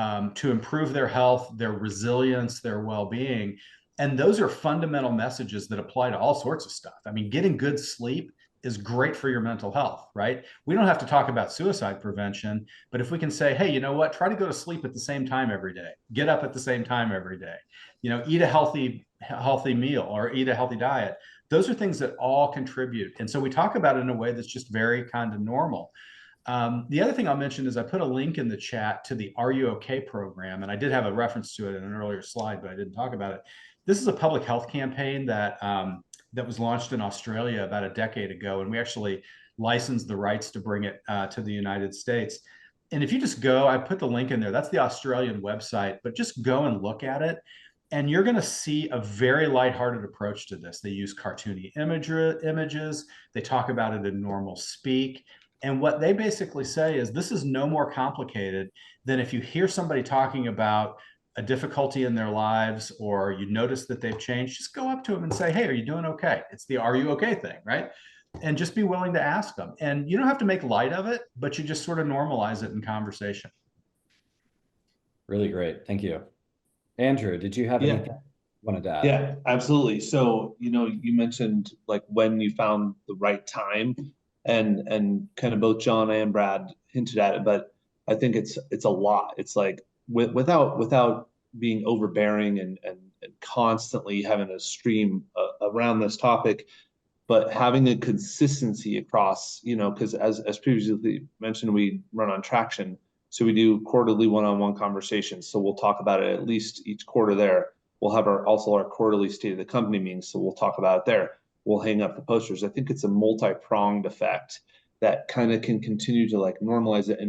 improve their health, their resilience, their well-being. And those are fundamental messages that apply to all sorts of stuff. I mean, getting good sleep is great for your mental health, right? We don't have to talk about suicide prevention, but if we can say, hey, you know what, try to go to sleep at the same time every day, get up at the same time every day, eat a healthy meal or eat a healthy diet. Those are things that all contribute. And so we talk about it in a way that's just very kind of normal. The other thing I'll mention is I put a link in the chat to the Are You OK program, and I did have a reference to it in an earlier slide, but I didn't talk about it. This is a public health campaign that was launched in Australia about a decade ago, and we actually licensed the rights to bring it to the United States. And if you just go, I put the link in there, that's the Australian website, but just go and look at it, and you're going to see a very lighthearted approach to this. They use cartoony images. They talk about it in normal speak. And what they basically say is this is no more complicated than if you hear somebody talking about a difficulty in their lives or you notice that they've changed, just go up to them and say, hey, are you doing okay? It's the Are You Okay thing, right? And just be willing to ask them. And you don't have to make light of it, but you just sort of normalize it in conversation. Really great. Thank you. Andrew, did you have anything you wanted to add? Yeah, absolutely. So, you mentioned like when you found the right time, and kind of both John and Brad hinted at it, but I think it's a lot. It's like without being overbearing and constantly having a stream around this topic, but having a consistency across, because as previously mentioned, we run on traction. So we do quarterly one-on-one conversations. So we'll talk about it at least each quarter there. We'll have our quarterly state of the company meetings, so we'll talk about it there. We'll hang up the posters. I think it's a multi-pronged effect that kind of can continue to like normalize it.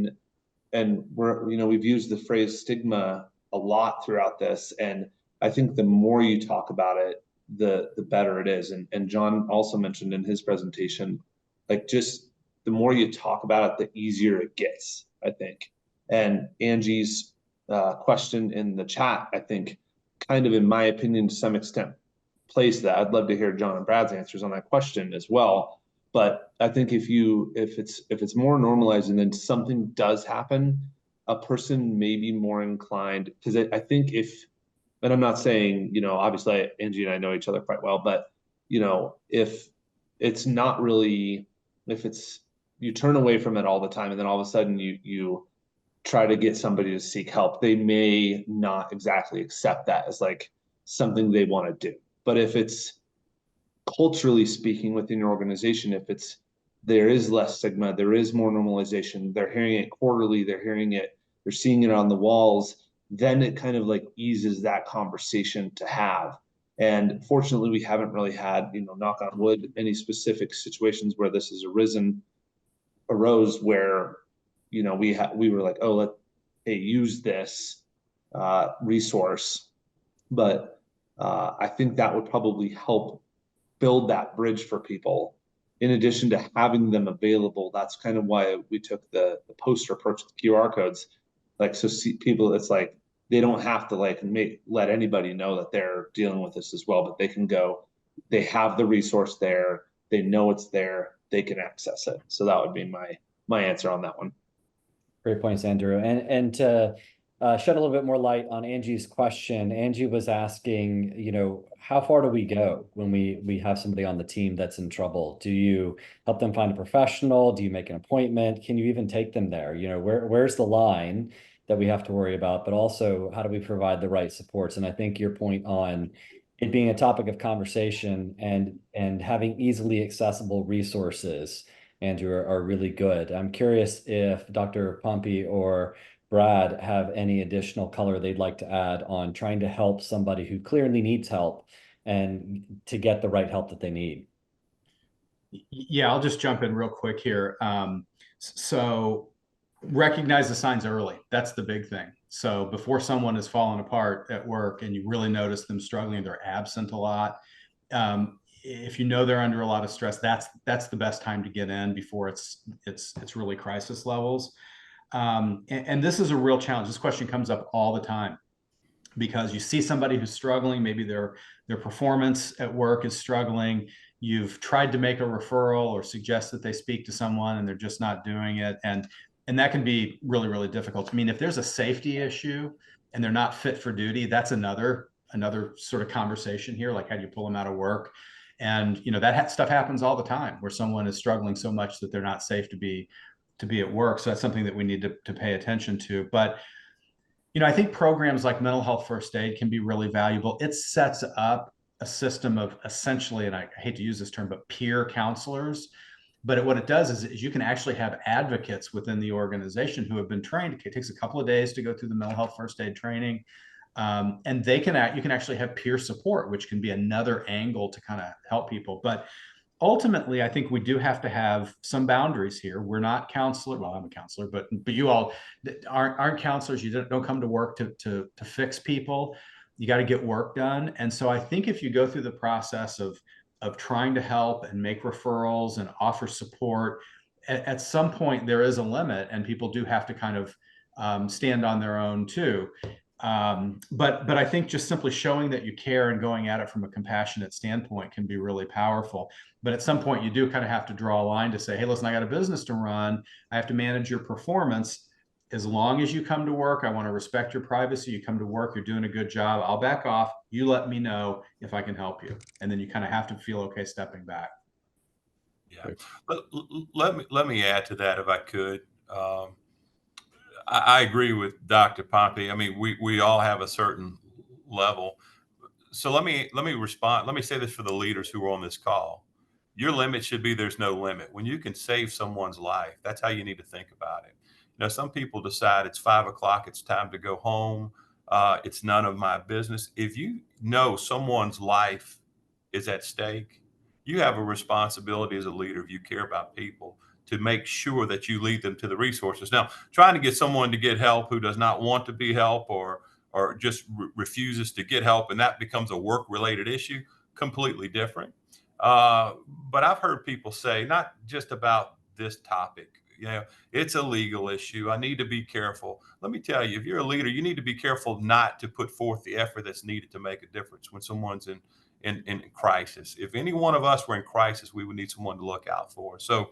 And we're, we've used the phrase stigma a lot throughout this. And I think the more you talk about it, the better it is. And John also mentioned in his presentation, like just the more you talk about it, the easier it gets, I think. And Angie's question in the chat, I think, kind of, in my opinion, to some extent, plays that. I'd love to hear John and Brad's answers on that question as well. But I think if it's more normalized and then something does happen, a person may be more inclined, because I think and I'm not saying, obviously Angie and I know each other quite well, but if it's not really, if it's, you turn away from it all the time and then all of a sudden you try to get somebody to seek help, they may not exactly accept that as like something they want to do. But if it's culturally speaking within your organization, there is less stigma, there is more normalization, they're hearing it quarterly, they're seeing it on the walls, then it kind of like eases that conversation to have. And fortunately, we haven't really had, knock on wood, any specific situations where this has arose where, we were like, oh, use this resource. But I think that would probably help build that bridge for people. In addition to having them available, that's kind of why we took the poster approach with QR codes. Like, so see people, it's like they don't have to like let anybody know that they're dealing with this as well, but they can go, they have the resource there, they know it's there, they can access it. So that would be my answer on that one. Great points, Andrew. And to shed a little bit more light on Angie's question, Angie was asking, how far do we go when we have somebody on the team that's in trouble? Do you help them find a professional? Do you make an appointment? Can you even take them there? Where's the line that we have to worry about? But also, how do we provide the right supports? And I think your point on it being a topic of conversation and having easily accessible resources, Andrew, are really good. I'm curious if Dr. Pompey or Brad have any additional color they'd like to add on trying to help somebody who clearly needs help and to get the right help that they need. Yeah, I'll just jump in real quick here. So recognize the signs early. That's the big thing. So before someone is falling apart at work and you really notice them struggling, they're absent a lot. If you know they're under a lot of stress, that's the best time to get in before it's really crisis levels. And this is a real challenge. This question comes up all the time because you see somebody who's struggling, maybe their performance at work is struggling. You've tried to make a referral or suggest that they speak to someone and they're just not doing it. And that can be really, really difficult. I mean, if there's a safety issue and they're not fit for duty, that's another sort of conversation here. Like, how do you pull them out of work? And that stuff happens all the time where someone is struggling so much that they're not safe to be at work. So that's something that we need to pay attention to. But I think programs like mental health first aid can be really valuable. It sets up a system of essentially, and I hate to use this term, but peer counselors. But what it does is you can actually have advocates within the organization who have been trained. It takes a couple of days to go through the mental health first aid training. And you can actually have peer support, which can be another angle to kind of help people. But ultimately, I think we do have to have some boundaries here. We're not counselor. Well, I'm a counselor, but you all aren't counselors. You don't come to work to fix people. You got to get work done. And so I think if you go through the process of trying to help and make referrals and offer support, at some point there is a limit, and people do have to kind of stand on their own too. But I think just simply showing that you care and going at it from a compassionate standpoint can be really powerful. But at some point you do kind of have to draw a line to say, hey, listen, I got a business to run. I have to manage your performance. As long as you come to work, I want to respect your privacy. You come to work, you're doing a good job. I'll back off. You let me know if I can help you. And then you kind of have to feel okay stepping back. Yeah. Let me add to that if I could. I agree with Dr. Pompey. I mean, we all have a certain level. So let me respond. Let me say this for the leaders who are on this call. Your limit should be there's no limit. When you can save someone's life, that's how you need to think about it. Some people decide it's 5 o'clock, it's time to go home. It's none of my business. If you know someone's life is at stake, you have a responsibility as a leader, if you care about people, to make sure that you lead them to the resources. Now, trying to get someone to get help who does not want to be helped, or just refuses to get help, and that becomes a work-related issue, completely different. But I've heard people say, not just about this topic, you know, it's a legal issue. I need to be careful. Let me tell you, if you're a leader, you need to be careful not to put forth the effort that's needed to make a difference when someone's in crisis. If any one of us were in crisis, we would need someone to look out for. So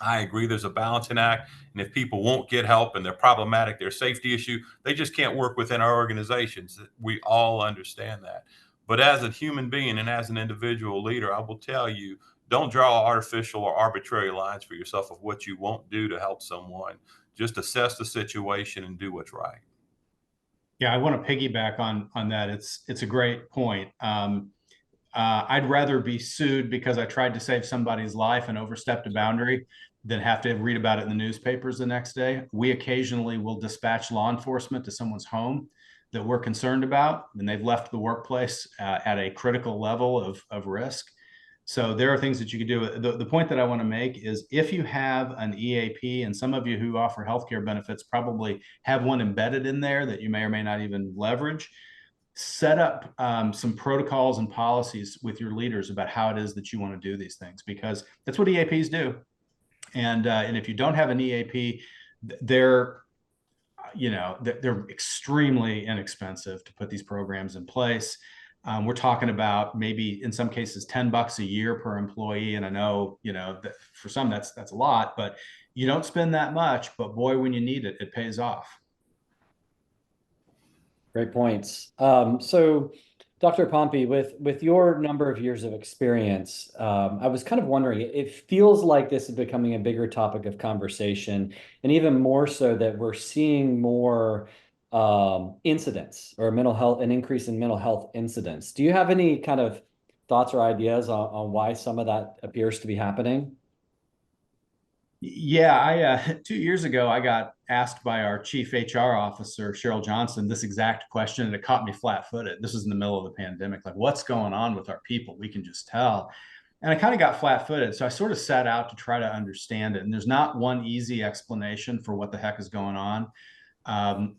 I agree there's a balancing act. And if people won't get help and they're problematic, they're a safety issue, they just can't work within our organizations. We all understand that. But as a human being and as an individual leader, I will tell you, don't draw artificial or arbitrary lines for yourself of what you won't do to help someone. Just assess the situation and do what's right. Yeah, I want to piggyback on that. It's a great point. I'd rather be sued because I tried to save somebody's life and overstepped a boundary than have to read about it in the newspapers the next day. We occasionally will dispatch law enforcement to someone's home that we're concerned about, and they've left the workplace at a critical level of risk. So there are things that you could do. The point that I want to make is if you have an EAP, and some of you who offer healthcare benefits probably have one embedded in there that you may or may not even leverage, set up some protocols and policies with your leaders about how it is that you want to do these things, because that's what EAPs do. And if you don't have an EAP, they're they're extremely inexpensive to put these programs in place. We're talking about maybe in some cases $10 a year per employee, and I know that for some that's a lot, but you don't spend that much. But boy, when you need it, it pays off. Great points. So, Dr. Pompey, with your number of years of experience, I was kind of wondering, it feels like this is becoming a bigger topic of conversation, and even more so that we're seeing more incidents or an increase in mental health incidents. Do you have any kind of thoughts or ideas on why some of that appears to be happening? Yeah, I 2 years ago I got asked by our chief HR officer, Cheryl Johnson, this exact question, and it caught me flat-footed. This was in the middle of the pandemic. Like, what's going on with our people? We can just tell. And I kind of got flat-footed. So I sort of set out to try to understand it. And there's not one easy explanation for what the heck is going on.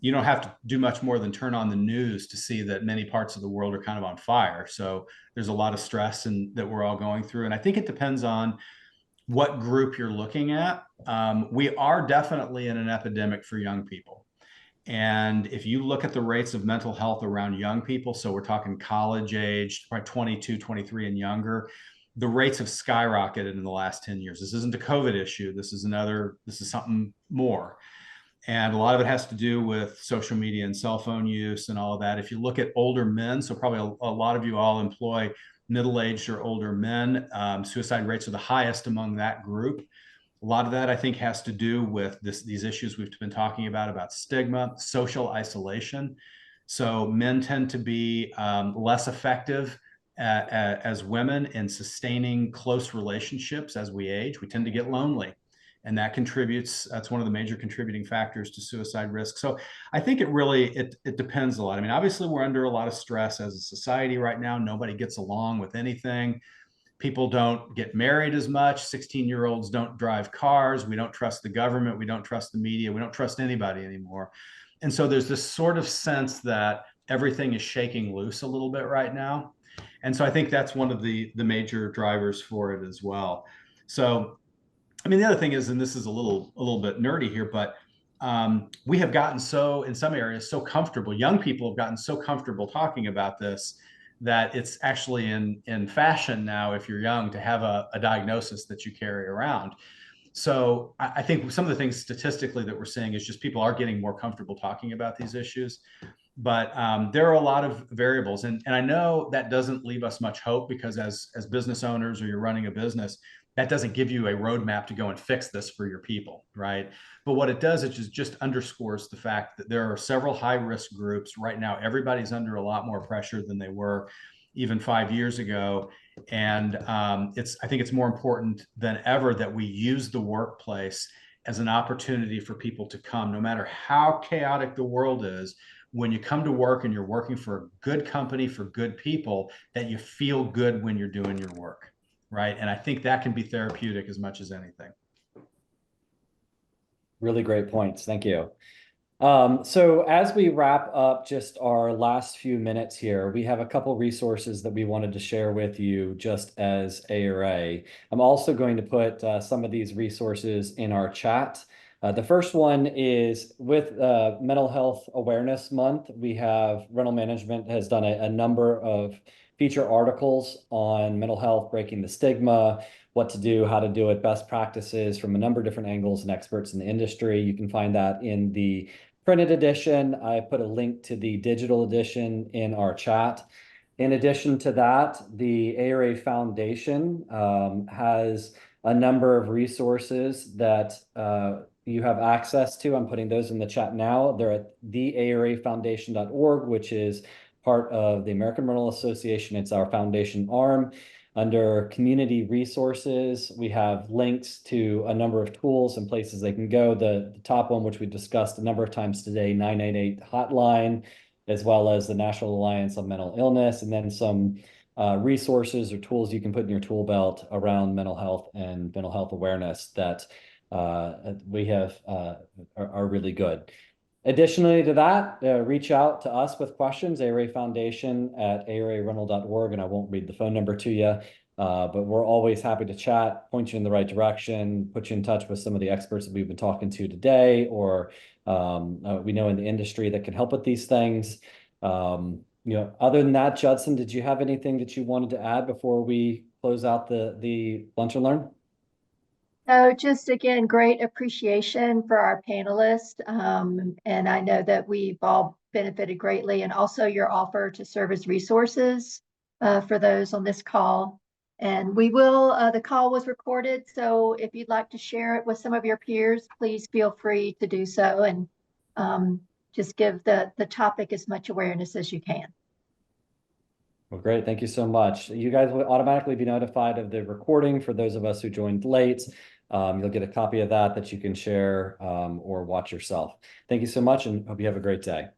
You don't have to do much more than turn on the news to see that many parts of the world are kind of on fire. So there's a lot of stress that we're all going through. And I think it depends on what group you're looking at. We are definitely in an epidemic for young people. And if you look at the rates of mental health around young people, so we're talking college age, probably 22, 23 and younger, the rates have skyrocketed in the last 10 years. This isn't a COVID issue. This is something more. And a lot of it has to do with social media and cell phone use and all of that. If you look at older men, so probably a lot of you all employ middle-aged or older men, suicide rates are the highest among that group. A lot of that, I think, has to do with these issues we've been talking about stigma, social isolation. So men tend to be less effective as women in sustaining close relationships as we age. We tend to get lonely. And that's one of the major contributing factors to suicide risk. So I think it depends a lot. I mean, obviously we're under a lot of stress as a society right now. Nobody gets along with anything. People don't get married as much. 16-year-olds don't drive cars. We don't trust the government. We don't trust the media. We don't trust anybody anymore. And so there's this sort of sense that everything is shaking loose a little bit right now. And so I think that's one of the major drivers for it as well. So I mean, the other thing is, and this is a little bit nerdy here, but we have gotten in some areas, so comfortable. Young people have gotten so comfortable talking about this that it's actually in fashion now, if you're young, to have a diagnosis that you carry around. So I think some of the things statistically that we're seeing is just people are getting more comfortable talking about these issues. But there are a lot of variables. And I know that doesn't leave us much hope, because as business owners, or you're running a business, that doesn't give you a roadmap to go and fix this for your people, right? But what it does is just underscores the fact that there are several high-risk groups right now. Everybody's under a lot more pressure than they were even 5 years ago. And I think it's more important than ever that we use the workplace as an opportunity for people to come, no matter how chaotic the world is. When you come to work and you're working for a good company, for good people, that you feel good when you're doing your work, right? And I think that can be therapeutic as much as anything. Really great points. Thank you. So as we wrap up just our last few minutes here, we have a couple resources that we wanted to share with you just as ARA. I'm also going to put some of these resources in our chat. The first one is with Mental Health Awareness Month. We have Rental Management has done a number of feature articles on mental health, breaking the stigma, what to do, how to do it, best practices from a number of different angles and experts in the industry. You can find that in the printed edition. I put a link to the digital edition in our chat. In addition to that, the ARA Foundation has a number of resources that you have access to. I'm putting those in the chat now. They're at thearafoundation.org, which is part of the American Rental Association. It's our foundation arm. Under community resources, we have links to a number of tools and places they can go. The top one, which we discussed a number of times today, 988 hotline, as well as the National Alliance on Mental Illness, and then some resources or tools you can put in your tool belt around mental health and mental health awareness that we have are really good. Additionally to that, reach out to us with questions, ARA Foundation at ararental.org, and I won't read the phone number to you, but we're always happy to chat, point you in the right direction, put you in touch with some of the experts that we've been talking to today, or we know in the industry that can help with these things. Other than that, Judson, did you have anything that you wanted to add before we close out the Lunch and Learn? So just again, great appreciation for our panelists. And I know that we've all benefited greatly, and also your offer to serve as resources for those on this call. And we will, the call was recorded, so if you'd like to share it with some of your peers, please feel free to do so, and just give the topic as much awareness as you can. Well, great. Thank you so much. You guys will automatically be notified of the recording for those of us who joined late. You'll get a copy of that you can share or watch yourself. Thank you so much, and hope you have a great day.